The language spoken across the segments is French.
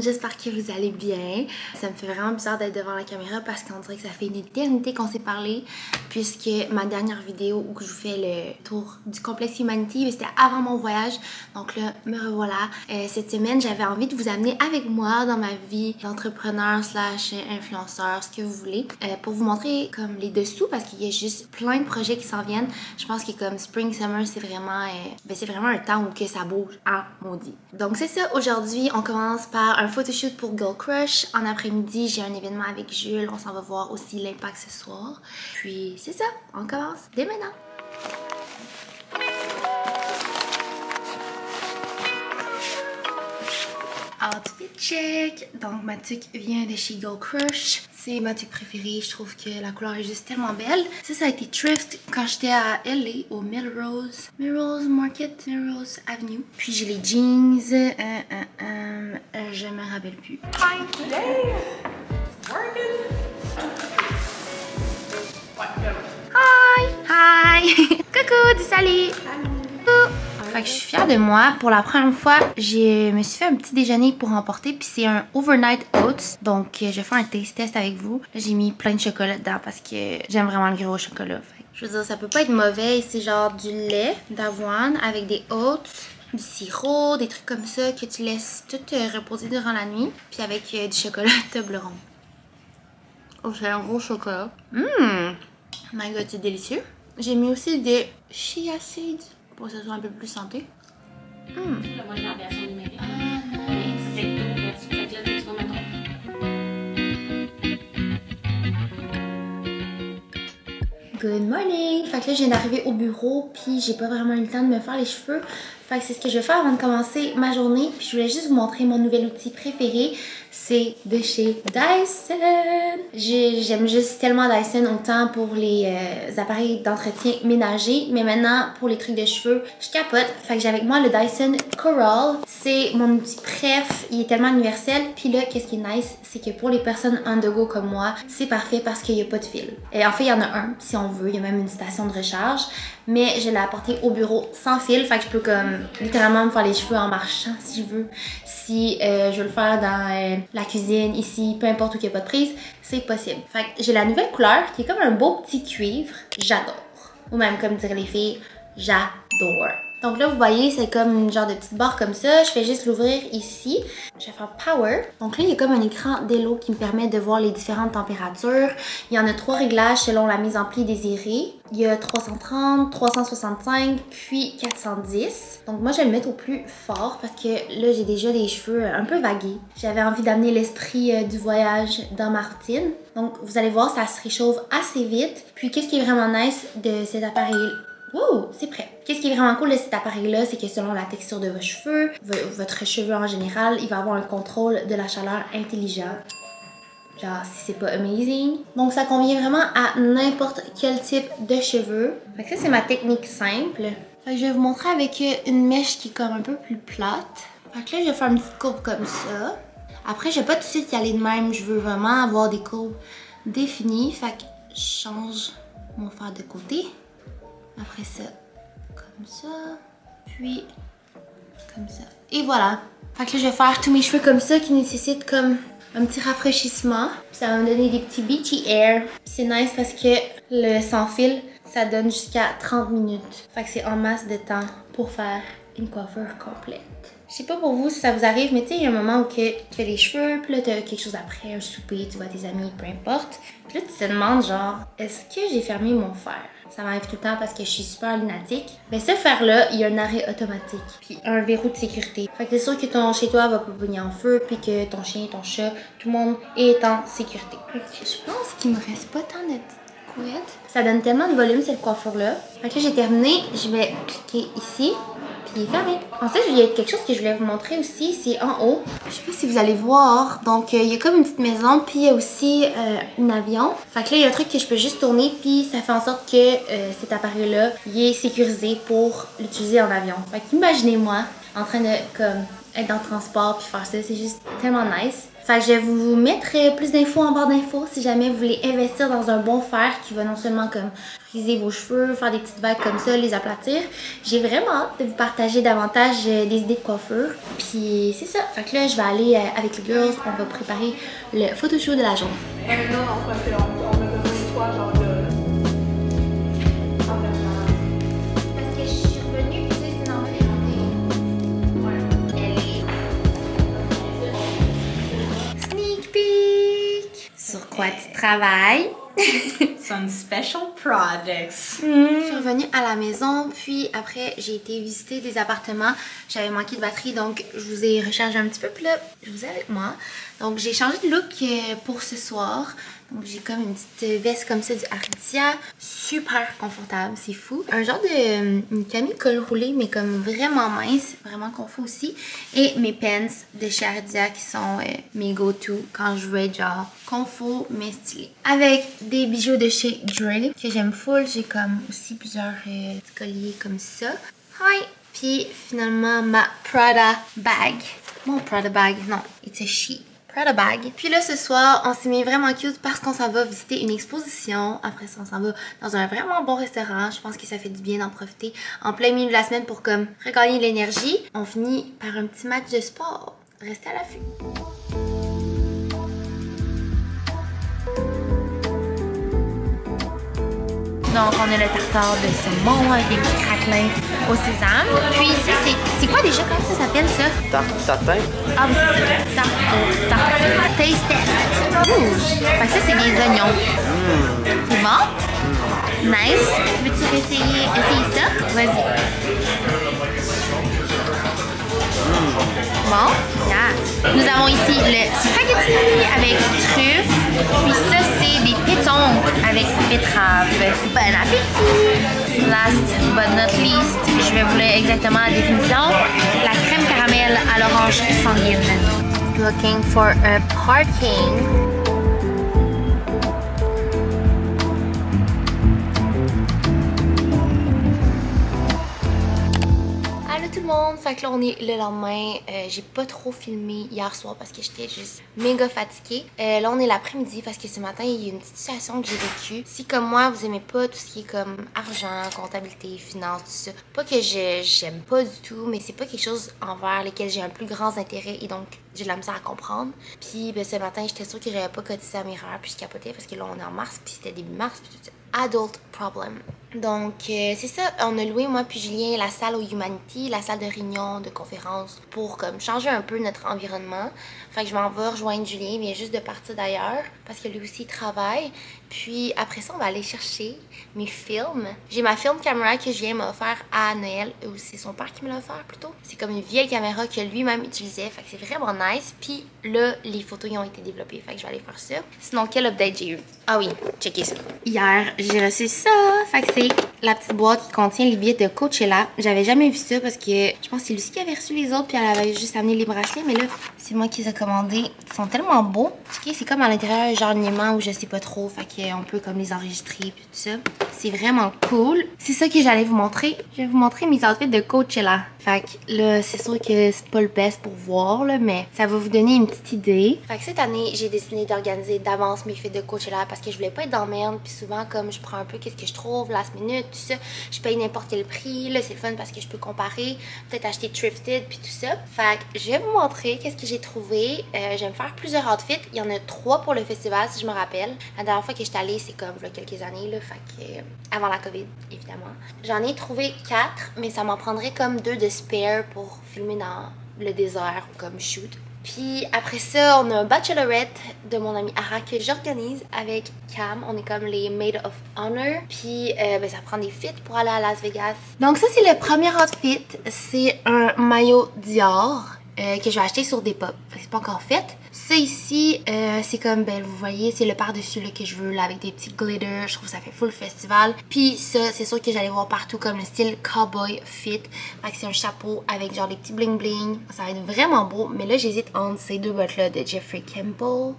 j'espère que vous allez bien. Ça me fait vraiment bizarre d'être devant la caméra parce qu'on dirait que ça fait une éternité qu'on s'est parlé, puisque ma dernière vidéo où je vous fais le tour du complexe Humanity, c'était avant mon voyage, donc là me revoilà. Cette semaine j'avais envie de vous amener avec moi dans ma vie d'entrepreneur slash influenceur, ce que vous voulez, pour vous montrer comme les dessous parce qu'il y a juste plein de projets qui s'en viennent. Je pense que comme Spring Summer c'est vraiment un temps où que ça bouge en maudit. Donc c'est ça, aujourd'hui on commence par un photoshoot pour Girl Crush. En après-midi j'ai un événement avec Jules, on s'en va voir aussi l'impact ce soir. Puis c'est ça, on commence dès maintenant. Outfit check! Donc ma tuque vient de chez Girl Crush. C'est ma tuque préférée, je trouve que la couleur est juste tellement belle. Ça a été thrift quand j'étais à LA au Melrose Market, Melrose Avenue. Puis j'ai les jeans, je me rappelle plus. Hi today! Working! Hi! Coucou, dis salut! Coucou! Fait que je suis fière de moi. Pour la première fois, je me suis fait un petit déjeuner pour emporter. Puis c'est un overnight oats. Donc je vais faire un taste test avec vous. J'ai mis plein de chocolat dedans parce que j'aime vraiment le gros chocolat. Fait que, je veux dire, ça peut pas être mauvais. C'est genre du lait d'avoine avec des oats, du sirop, des trucs comme ça que tu laisses tout reposer durant la nuit. Puis avec du chocolat Toblerone. Oh, c'est un gros chocolat. Oh my god, c'est délicieux. J'ai mis aussi des chia seeds pour que ça soit un peu plus santé. Là, moi, j'ai la version numérique. Mais c'est tout, version. Fait que là, tu vas mettre. Good morning! Fait que là, je viens d'arriver au bureau, puis j'ai pas vraiment eu le temps de me faire les cheveux. Fait que c'est ce que je vais faire avant de commencer ma journée. Puis je voulais juste vous montrer mon nouvel outil préféré. C'est de chez Dyson. J'aime juste tellement Dyson, autant pour les appareils d'entretien ménager, mais maintenant pour les trucs de cheveux, je capote. Fait que j'ai avec moi le Dyson Coral. C'est mon outil préf, il est tellement universel. Puis là, qu'est-ce qui est nice, c'est que pour les personnes on the go comme moi, c'est parfait parce qu'il n'y a pas de fil. Et en fait, il y en a un, si on veut. Il y a même une station de recharge. Mais je l'ai apporté au bureau sans fil. Fait que je peux comme littéralement me faire les cheveux en marchant si je veux. Si je veux le faire dans la cuisine, ici, peu importe où il n'y a pas de prise, c'est possible. Fait que j'ai la nouvelle couleur qui est comme un beau petit cuivre. J'adore. Ou même comme diraient les filles, j'adore. Donc là, vous voyez, c'est comme une genre de petite barre comme ça. Je fais juste l'ouvrir ici. Je vais faire Power. Donc là, il y a comme un écran d'Elo qui me permet de voir les différentes températures. Il y en a 3 réglages selon la mise en pli désirée. Il y a 330, 365, puis 410. Donc moi, je vais le mettre au plus fort parce que là, j'ai déjà des cheveux un peu vagués. J'avais envie d'amener l'esprit du voyage dans ma routine. Donc vous allez voir, ça se réchauffe assez vite. Puis qu'est-ce qui est vraiment nice de cet appareil? Wow, c'est prêt. Qu'est-ce qui est vraiment cool de cet appareil-là, c'est que selon la texture de vos cheveux, votre cheveu en général, il va avoir un contrôle de la chaleur intelligent. Genre, si c'est pas amazing. Donc, ça convient vraiment à n'importe quel type de cheveux. Fait que ça, c'est ma technique simple. Fait que je vais vous montrer avec une mèche qui est comme un peu plus plate. Fait que là, je vais faire une petite courbe comme ça. Après, je vais pas tout de suite y aller de même. Je veux vraiment avoir des courbes définies. Fait que je change mon fer de côté. Après ça, comme ça, puis comme ça. Et voilà. Fait que là, je vais faire tous mes cheveux comme ça qui nécessitent comme un petit rafraîchissement. Puis ça va me donner des petits beachy hair. C'est nice parce que le sans fil, ça donne jusqu'à 30 minutes. Fait que c'est en masse de temps pour faire une coiffure complète. Je sais pas pour vous si ça vous arrive, mais tu sais, il y a un moment où tu fais les cheveux, puis là, t'as quelque chose après, un souper, tu vois tes amis, peu importe. Puis là, tu te demandes genre, est-ce que j'ai fermé mon fer? Ça m'arrive tout le temps parce que je suis super lunatique. Mais ce fer-là, il y a un arrêt automatique. Puis un verrou de sécurité. Fait que c'est sûr que ton chez toi va pas brûler en feu. Puis que ton chien, ton chat, tout le monde est en sécurité. Je pense qu'il me reste pas tant de petites couettes. Ça donne tellement de volume cette coiffure-là. Fait que là, j'ai terminé. Je vais cliquer ici. Puis il est fermé. Ensuite, il y a quelque chose que je voulais vous montrer aussi, c'est en haut. Je sais pas si vous allez voir. Donc, il y a comme une petite maison, puis il y a aussi un avion. Fait que là, il y a un truc que je peux juste tourner, puis ça fait en sorte que cet appareil-là, il est sécurisé pour l'utiliser en avion. Fait qu'imaginez-moi en train de comme être dans le transport puis faire ça, c'est juste tellement nice. Fait que je vais vous mettre plus d'infos en barre d'infos si jamais vous voulez investir dans un bon fer qui va non seulement comme friser vos cheveux, faire des petites vagues comme ça, les aplatir. J'ai vraiment hâte de vous partager davantage des idées de coiffure. Puis c'est ça. Fait que là, je vais aller avec les girls, on va préparer le photoshoot de la journée. Non, parce qu'on a besoin de toi, genre de... Parce que je suis revenue, tu sais, c'est normal, Sneak peek! Sur quoi tu travailles? Some special projects. Je suis revenue à la maison, puis après j'ai été visiter des appartements. J'avais manqué de batterie, donc je vous ai rechargé un petit peu, puis là, je vous ai avec moi. Donc j'ai changé de look pour ce soir. Donc j'ai comme une petite veste comme ça du Aritzia, super confortable, c'est fou. Un genre de une camille col roulé, mais comme vraiment mince, vraiment confort aussi. Et mes pants de chez Aritzia qui sont mes go-to quand je veux être genre confort mais stylé. Avec des bijoux de chez Dre que j'aime full, j'ai comme aussi plusieurs petits colliers comme ça. Hi! Puis finalement ma Prada bag. Mon Prada bag, non, it's a she. Prada bag. Puis là, ce soir, on s'est mis vraiment cute parce qu'on s'en va visiter une exposition. Après ça, on s'en va dans un vraiment bon restaurant. Je pense que ça fait du bien d'en profiter en plein milieu de la semaine pour comme regagner l'énergie. On finit par un petit match de sport. Restez à l'affût. Donc, on a le tartare de saumon avec des petits craquelins au sésame. Puis ici, c'est quoi déjà? Comment ça s'appelle ça? Tatin. Ah oui, c'est ça. Tarte. Taste test. Ouh. Fait que ça, c'est des oignons. C'est bon? Nice. Veux-tu essayer ça? Vas-y. Bon? Yeah. Nous avons ici le spaghetti avec truffe. Puis ça, c'est des pétoncles avec betterave. Bon appétit! Last but not least, je vais vous lire exactement la définition. La crème caramel à l'orange sanguine. Looking for a parking. Tout le monde, fait que là on est le lendemain, j'ai pas trop filmé hier soir parce que j'étais juste méga fatiguée. Là on est l'après-midi parce que ce matin il y a une petite situation que j'ai vécue. Si comme moi vous aimez pas tout ce qui est comme argent, comptabilité, finance, tout ça, pas que j'aime pas du tout, mais c'est pas quelque chose envers lesquels j'ai un plus grand intérêt et donc j'ai de la misère à comprendre. Puis ben, ce matin j'étais sûre que j'avais pas cotisé à mes erreurs puis je capotais parce que là on est en mars puis c'était début mars puis tout ça. Adult problem. Donc, c'est ça, on a loué, moi puis Julien, la salle au Humanity, la salle de réunion, de conférence, pour comme changer un peu notre environnement. Fait que je m'en vais rejoindre Julien, il vient juste de partir d'ailleurs, parce que lui aussi il travaille. Puis après ça, on va aller chercher mes films. J'ai ma film caméra que Julien m'a offert à Noël, ou c'est son père qui me l'a offert plutôt. C'est comme une vieille caméra que lui-même utilisait, fait que c'est vraiment nice. Puis là, les photos y ont été développées, fait que je vais aller faire ça. Sinon, quel update j'ai eu? Ah oui, checkez ça. Hier, j'ai reçu ça, fait que c'est la petite boîte qui contient les billets de Coachella. J'avais jamais vu ça parce que je pense que c'est Lucie qui avait reçu les autres puis elle avait juste amené les bracelets, mais là, c'est moi qui les ai commandés. Ils sont tellement beaux. Okay, c'est comme à l'intérieur genre un aimant ou je sais pas trop, fait qu'on peut comme les enregistrer puis tout ça. C'est vraiment cool. C'est ça que j'allais vous montrer. Je vais vous montrer mes outfits de Coachella. Fait que là, c'est sûr que c'est pas le best pour voir, là, mais ça va vous donner une petite idée. Fait que cette année, j'ai décidé d'organiser d'avance mes fits de Coachella parce que je voulais pas être dans la merde. Puis souvent, comme je prends un peu qu'est-ce que je trouve, last minute, tout ça, je paye n'importe quel prix. Là, c'est le fun parce que je peux comparer, peut-être acheter thrifted puis tout ça. Fait que je vais vous montrer qu'est-ce que j'ai trouvé. Je vais me faire plusieurs outfits. Il y en a 3 pour le festival, si je me rappelle. La dernière fois que j'étais allée, c'est comme il y a quelques années, là, fait que avant la COVID, évidemment. J'en ai trouvé 4, mais ça m'en prendrait comme 2 de spare pour filmer dans le désert ou comme shoot. Puis après ça, on a un bachelorette de mon amie Ara que j'organise avec Cam. On est comme les Maid of Honor. Puis ben, ça prend des fits pour aller à Las Vegas. Donc ça, c'est le premier outfit. C'est un maillot Dior que je vais acheter sur Depop. C'est pas encore fait. Ça ici, c'est comme, ben vous voyez, c'est le par-dessus que je veux, là, avec des petits glitters. Je trouve que ça fait full festival. Puis ça, c'est sûr que j'allais voir partout comme le style cowboy fit. Fait que c'est un chapeau avec genre des petits bling bling. Ça va être vraiment beau. Mais là, j'hésite entre ces 2 bottes-là de Jeffrey Campbell,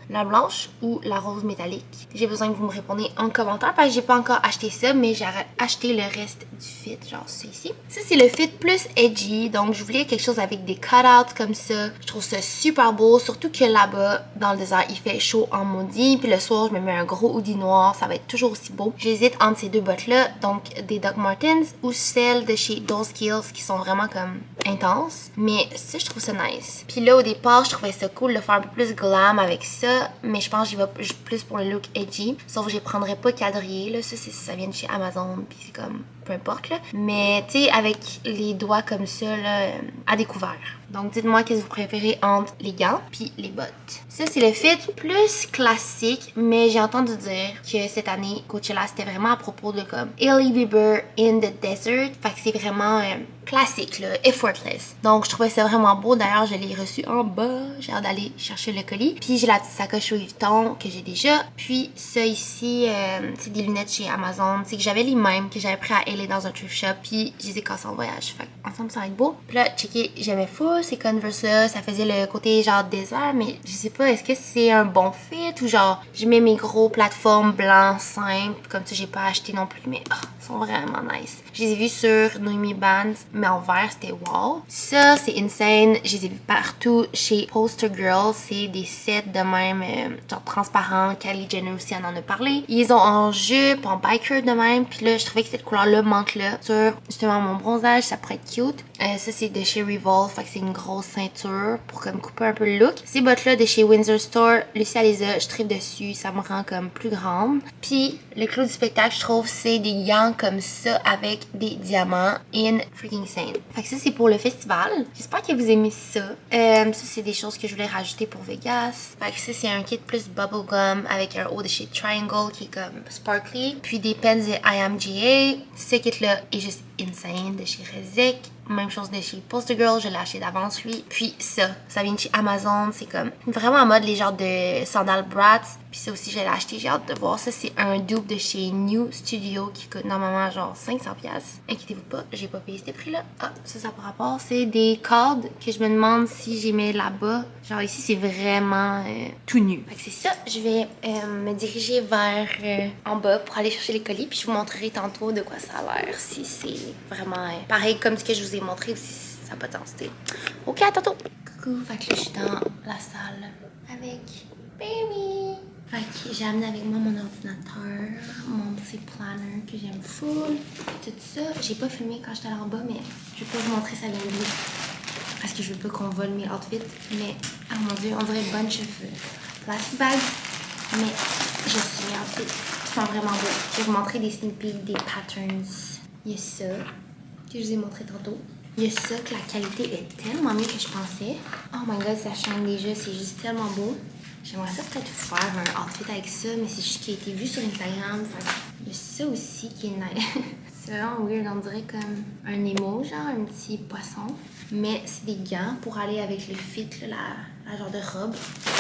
la blanche ou la rose métallique. J'ai besoin que vous me répondiez en commentaire parce que j'ai pas encore acheté ça, mais j'ai acheté le reste du fit, genre ça ici. Ça, c'est le fit plus edgy. Donc, je voulais quelque chose avec des cutouts comme ça. Je trouve ça super beau. chaud, surtout que là-bas, dans le désert, il fait chaud en maudit. Puis le soir, je me mets un gros hoodie noir, ça va être toujours aussi beau. J'hésite entre ces deux bottes-là, donc des Doc Martens ou celles de chez Those Skills qui sont vraiment comme intenses. Mais ça, je trouve ça nice. Puis là, au départ, je trouvais ça cool de faire un peu plus glam avec ça, mais je pense que j'y vais plus pour le look edgy. Sauf que je les prendrais pas quadrillés, là. Ça vient de chez Amazon, puis c'est comme peu importe là. Mais tu sais, avec les doigts comme ça là, à découvert. Donc dites-moi qu'est-ce que vous préférez entre les gants puis les bottes. Ça c'est le fit plus classique, mais j'ai entendu dire que cette année Coachella c'était vraiment à propos de comme Hailey Bieber in the desert. Fait que c'est vraiment classique là, effortless. Donc je trouvais ça vraiment beau. D'ailleurs je l'ai reçu en bas. J'ai hâte d'aller chercher le colis. Puis j'ai la petite sacoche Louis Vuitton que j'ai déjà. Puis ça ici, c'est des lunettes chez Amazon. C'est que j'avais les mêmes que j'avais pris à LA dans un thrift shop. Puis je les ai cassées en voyage. Fait ensemble ça va être beau. Puis là, checker, j'aimais fou ces Converse là. Ça faisait le côté genre désert. Mais je sais pas, est-ce que c'est un bon fit ou genre je mets mes gros plateformes blancs simples. Comme ça j'ai pas acheté non plus. Mais ils sont vraiment nice. Je les ai vus sur Noemi Bands. Mais en vert, c'était wow. Ça, c'est insane. Je les ai vus partout chez Poster Girl. C'est des sets de même, genre transparent. Kylie Jenner aussi en a parlé. Ils ont en jupe, en biker de même. Puis là, je trouvais que cette couleur-là manque là. Sur justement mon bronzage, ça pourrait être cute. Ça, c'est de chez Revolve. Fait que c'est une grosse ceinture pour comme couper un peu le look. Ces bottes-là de chez Windsor Store, Lucia les a. Je tripe dessus. Ça me rend comme plus grande. Puis, le clou du spectacle, je trouve, c'est des gants comme ça avec des diamants in freaking insane. Fait que ça, c'est pour le festival. J'espère que vous aimez ça. Ça, c'est des choses que je voulais rajouter pour Vegas. Fait que ça, c'est un kit plus bubblegum avec un haut de chez Triangle qui est comme sparkly. Puis des pens de IMGA. Ce kit-là est juste insane de chez Rezek. Même chose de chez Poster Girl, je l'ai acheté d'avance lui. Puis ça vient de chez Amazon, c'est comme vraiment en mode les genres de sandales Bratz. Puis ça aussi je l'ai acheté, j'ai hâte de voir. Ça c'est un dupe de chez New Studio qui coûte normalement genre 500$. Inquiétez-vous pas, j'ai pas payé ce prix là. Ah, ça par rapport, c'est des cordes que je me demande si j'ai mis là-bas. Genre ici c'est vraiment tout nu. Fait que c'est ça, je vais me diriger vers en bas pour aller chercher les colis. Puis je vous montrerai tantôt de quoi ça a l'air. Si c'est vraiment pareil comme ce que je vous ai montré ou si ça n'a pas de densité. Ok, à tantôt. Coucou, fait que là je suis dans la salle avec Baby. Fait que j'ai amené avec moi mon ordinateur, mon petit planner que j'aime full, tout ça. J'ai pas filmé quand j'étais là en bas, mais je vais pas vous montrer ça vient de lui. Parce que je veux pas qu'on vole mes outfits, mais oh mon dieu, on dirait bunch of plastic bags. Mais je suis mes outfits qui sont vraiment beaux. Je vais vous montrer des sneak peeks, des patterns. Il y a ça que je vous ai montré tantôt. Il y a ça que la qualité est tellement mieux que je pensais. Oh my god, ça change déjà, c'est juste tellement beau. J'aimerais ça peut-être faire un outfit avec ça, mais c'est juste qui a été vu sur Instagram. Il y a ça aussi qui est nice. C'est vraiment weird, on dirait comme un Nemo, genre un petit poisson. Mais c'est des gants pour aller avec le fit, là, la genre de robe.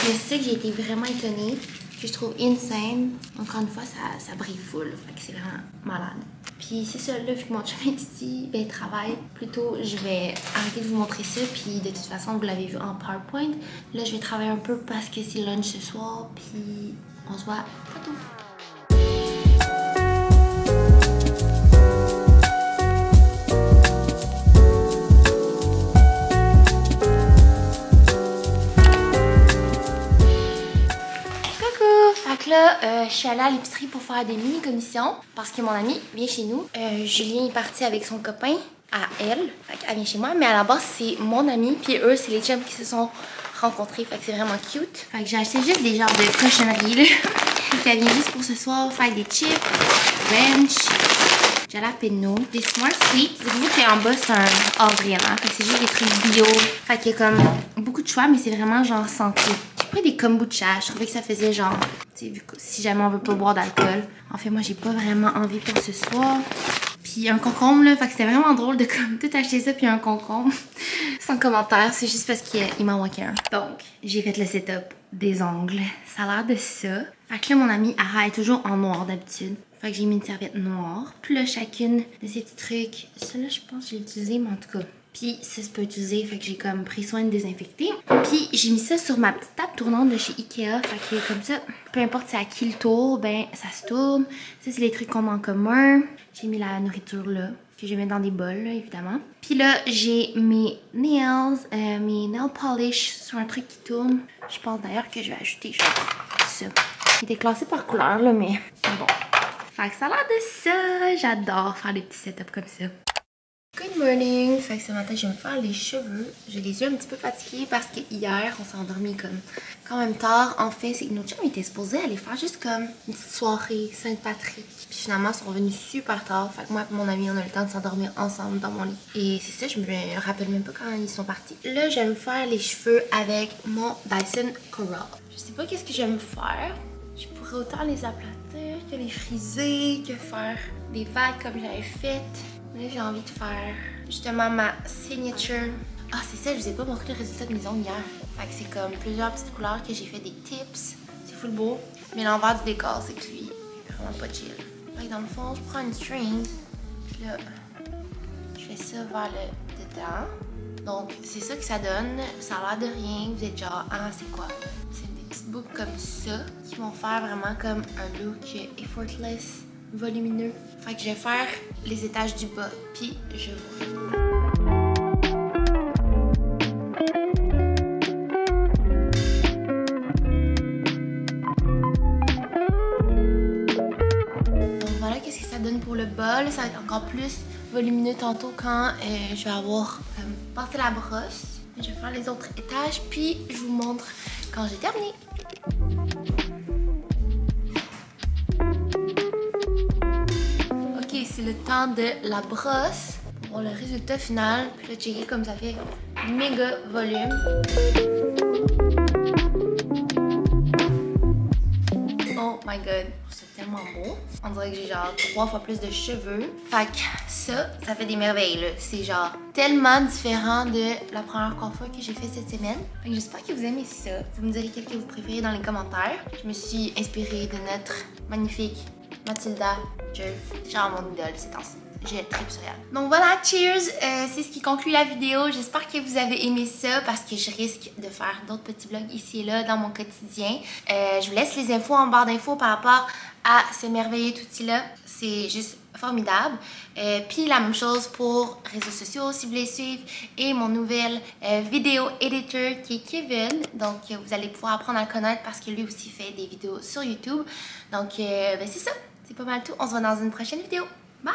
Mais c'est ça que j'ai été vraiment étonnée, que je trouve insane. Encore une fois, ça brille full, fait que c'est vraiment malade. Puis c'est ça, là, vu que mon chum est ici, ben, il travaille. Plutôt, je vais arrêter de vous montrer ça. Puis de toute façon, vous l'avez vu en PowerPoint. Là, je vais travailler un peu parce que c'est lunch ce soir. Puis on se voit tantôt. Là, je suis allée à l'épicerie pour faire des mini-commissions parce que mon ami vient chez nous. Julien est parti avec son copain à elle. Fait qu'elle vient chez moi, mais à la base, c'est mon ami. Puis eux, c'est les chums qui se sont rencontrés. Fait que c'est vraiment cute. Fait que j'ai acheté juste des genres de cochonneries, là. Fait qu'elle vient juste pour ce soir faire des chips, ranch, jalapeno, des Smart Sweets. Vous voyez qu'en bas, c'est un Avril, hein. Fait que c'est juste des trucs bio. Fait qu'il y a comme beaucoup de choix, mais c'est vraiment genre santé. J'ai pris des kombucha, je trouvais que ça faisait genre, tu sais, vu que si jamais on veut pas boire d'alcool. En fait, moi, j'ai pas vraiment envie pour ce soir. Puis un concombre, là, fait que c'était vraiment drôle de comme tout acheter ça puis un concombre. Sans commentaire, c'est juste parce qu'il m'en manquait un. Donc, j'ai fait le setup des ongles. Ça a l'air de ça. Fait que là, mon amie Ara est toujours en noir d'habitude. Fait que j'ai mis une serviette noire. Puis là, chacune de ces petits trucs. Ça là, je pense que je l'ai utilisé, mais en tout cas. Puis ça se peut utiliser, fait que j'ai comme pris soin de désinfecter. Puis j'ai mis ça sur ma petite table tournante de chez Ikea. Fait que comme ça, peu importe c'est à qui le tour, ben ça se tourne. Ça c'est les trucs qu'on a en commun. J'ai mis la nourriture là. que je vais mettre dans des bols, là, évidemment. Puis là, j'ai mes nails, mes nail polish sur un truc qui tourne. Je pense d'ailleurs que je vais ajouter genre ça. Il était classé par couleur, là, mais bon. Fait que ça a l'air de ça. J'adore faire des petits setups comme ça. Good morning! Fait que ce matin, je vais me faire les cheveux. J'ai les yeux un petit peu fatigués parce que hier, on s'est endormi comme quand même tard. En fait, c'est que nos chums étaient supposés aller faire juste comme une petite soirée Saint-Patrick. Puis finalement, ils sont revenus super tard. Fait que moi et mon ami, on a eu le temps de s'endormir ensemble dans mon lit. Et c'est ça, je me rappelle même pas quand ils sont partis. Là, je vais me faire les cheveux avec mon Dyson Curl. Je sais pas qu'est-ce que je vais me faire. Je pourrais autant les aplatir que les friser, que faire des vagues comme j'avais fait. Là, j'ai envie de faire justement ma signature. Ah, c'est ça, je vous ai pas montré le résultat de mes ongles hier. Fait que c'est comme plusieurs petites couleurs que j'ai fait des tips. C'est full beau. Mais l'envers du décor, c'est que lui, il est vraiment pas chill. Fait que dans le fond, je prends une string. Puis là, je fais ça vers le dedans. Donc, c'est ça que ça donne. Ça a l'air de rien. Vous êtes genre, ah, c'est quoi? C'est des petites boucles comme ça qui vont faire vraiment comme un look effortless, volumineux. Fait que je vais faire les étages du bas, puis je vous... Donc voilà qu'est-ce que ça donne pour le bas. Là, ça va être encore plus volumineux tantôt quand je vais avoir passé la brosse. Je vais faire les autres étages, puis je vous montre quand j'ai terminé. C'est le temps de la brosse pour le résultat final. Puis là, checker comme ça fait méga volume. Oh my god, c'est tellement beau. On dirait que j'ai genre 3 fois plus de cheveux. Fait que ça fait des merveilles là. C'est genre tellement différent de la première coiffure que j'ai fait cette semaine. Fait que j'espère que vous aimez ça. Vous me direz quel que vous préférez dans les commentaires. Je me suis inspirée de notre magnifique Mathilda Jerv, genre mon idole ces temps-ci. J'ai tripe sur elle. Donc voilà, cheers! C'est ce qui conclut la vidéo. J'espère que vous avez aimé ça parce que je risque de faire d'autres petits vlogs ici et là dans mon quotidien. Je vous laisse les infos en barre d'infos par rapport à ce merveilleux outil-là. C'est juste formidable. Puis la même chose pour réseaux sociaux si vous voulez suivre et mon nouvel vidéo editor qui est Kevin. Donc vous allez pouvoir apprendre à le connaître parce que lui aussi fait des vidéos sur YouTube. Donc c'est ça. C'est pas mal tout. On se voit dans une prochaine vidéo. Bye!